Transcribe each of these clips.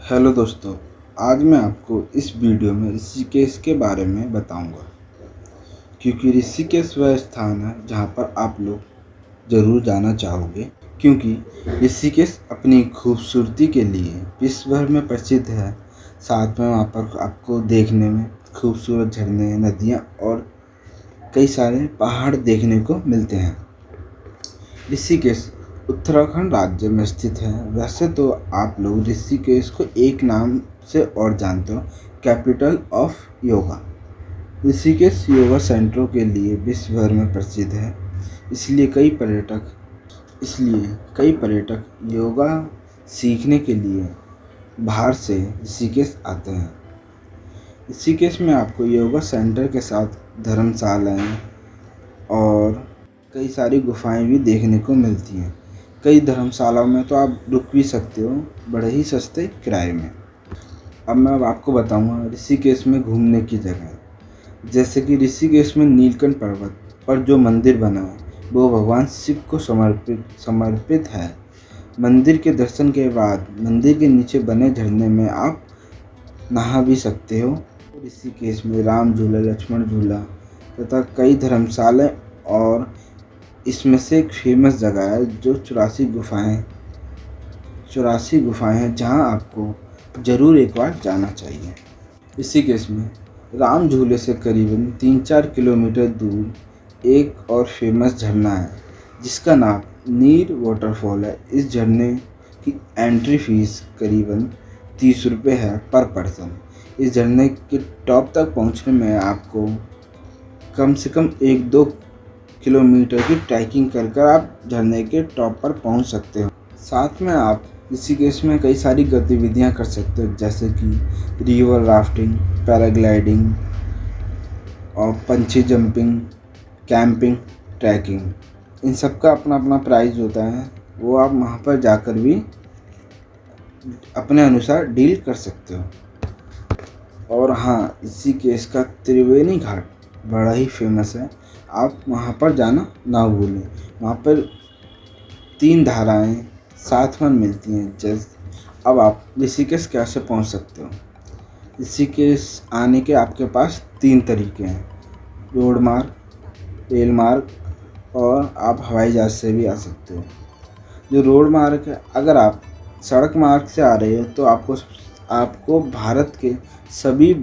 Hello दोस्तों, आज मैं आपको इस वीडियो में ऋषिकेश के बारे में बताऊंगा, क्योंकि ऋषिकेश वह स्थान है जहां पर आप लोग ज़रूर जाना चाहोगे। क्योंकि ऋषिकेश अपनी खूबसूरती के लिए विश्व भर में प्रसिद्ध है। साथ में वहां पर आपको देखने में खूबसूरत झरने, नदियां और कई सारे पहाड़ देखने को मिलते हैं। ऋषिकेश उत्तराखंड राज्य में स्थित है। वैसे तो आप लोग ऋषिकेश को एक नाम से और जानते हो, कैपिटल ऑफ योगा। ऋषिकेश योगा सेंटरों के लिए विश्व भर में प्रसिद्ध है। इसलिए कई पर्यटक योगा सीखने के लिए बाहर से ऋषिकेश आते हैं। ऋषिकेश में आपको योगा सेंटर के साथ धर्मशालाएं और कई सारी गुफाएं भी देखने को मिलती हैं। कई धर्मशालाओं में तो आप रुक भी सकते हो बड़े ही सस्ते किराए में। अब आपको बताऊंगा ऋषिकेश में घूमने की जगह। जैसे कि ऋषिकेश में नीलकंठ पर्वत पर जो मंदिर बना है वो भगवान शिव को समर्पित है। मंदिर के दर्शन के बाद मंदिर के नीचे बने झरने में आप नहा भी सकते हो। ऋषिकेश में राम झूला, लक्ष्मण झूला तथा कई धर्मशालाएं और इसमें से एक फेमस जगह है जो 84 गुफाएं हैं, जहां आपको ज़रूर एक बार जाना चाहिए। ऋषिकेश में राम झूले से करीबन 3-4 किलोमीटर दूर एक और फेमस झरना है जिसका नाम नीर वाटरफॉल है। इस झरने की एंट्री फीस करीबन 30 रुपये है पर पर्सन। इस झरने के टॉप तक पहुंचने में आपको कम से कम 1-2 किलोमीटर की ट्रैकिंग कर आप झरने के टॉप पर पहुंच सकते हो। साथ में आप ऋषिकेश में कई सारी गतिविधियां कर सकते हो, जैसे कि रिवर राफ्टिंग, पैराग्लाइडिंग और पंची जंपिंग, कैंपिंग, ट्रैकिंग। इन सब का अपना अपना प्राइस होता है, वो आप वहाँ पर जाकर भी अपने अनुसार डील कर सकते हो। और हाँ, ऋषिकेश का त्रिवेणी घाट बड़ा ही फेमस है, आप वहाँ पर जाना ना भूलें। वहाँ पर 3 धाराएं साथ में मिलती हैं। अब आप ऋषिकेश कैसे पहुँच सकते हो? ऋषिकेश आने के आपके पास 3 तरीके हैं, रोड मार्ग, रेल मार्ग और आप हवाई जहाज़ से भी आ सकते हो। जो रोड मार्ग है, अगर आप सड़क मार्ग से आ रहे हो तो आपको भारत के सभी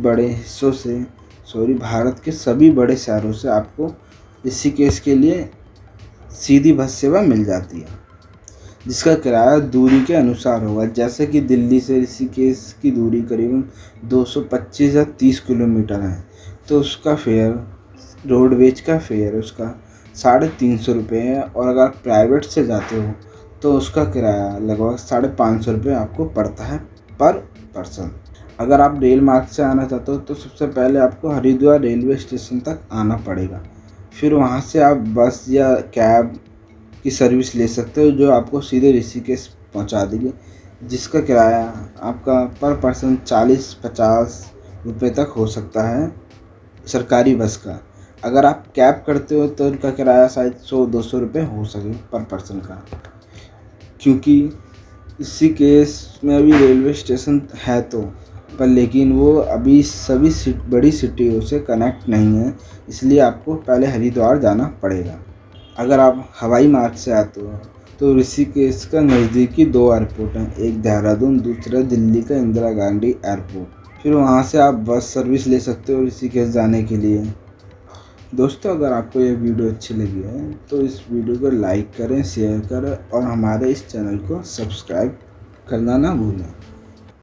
बड़े शहरों से आपको ऋषिकेश के लिए सीधी बस सेवा मिल जाती है, जिसका किराया दूरी के अनुसार होगा। जैसे कि दिल्ली से ऋषिकेश की दूरी करीबन 225 या 30 किलोमीटर है, तो उसका फेयर, रोडवेज का फेयर उसका 350 रुपये है। और अगर आप प्राइवेट से जाते हो तो उसका किराया लगभग 550 रुपये आपको पड़ता है पर पर्सन। अगर आप रेल मार्ग से आना चाहते हो तो सबसे पहले आपको हरिद्वार रेलवे स्टेशन तक आना पड़ेगा। फिर वहाँ से आप बस या कैब की सर्विस ले सकते हो जो आपको सीधे ऋषिकेश पहुँचा देगी, जिसका किराया आपका पर पर्सन 40-50 रुपये तक हो सकता है सरकारी बस का। अगर आप कैब करते हो तो उनका किराया शायद 100-200 रुपये हो सके पर पर्सन का। क्योंकि ऋषिकेश में अभी रेलवे स्टेशन है लेकिन वो अभी सभी बड़ी सिटियों से कनेक्ट नहीं है, इसलिए आपको पहले हरिद्वार जाना पड़ेगा। अगर आप हवाई मार्ग से आते हो तो ऋषिकेश का नज़दीकी 2 एयरपोर्ट हैं, एक देहरादून, दूसरा दिल्ली का इंदिरा गांधी एयरपोर्ट। फिर वहाँ से आप बस सर्विस ले सकते हो ऋषिकेश जाने के लिए। दोस्तों, अगर आपको ये वीडियो अच्छी लगी है तो इस वीडियो को लाइक करें, शेयर करें और हमारे इस चैनल को सब्सक्राइब करना ना भूलें।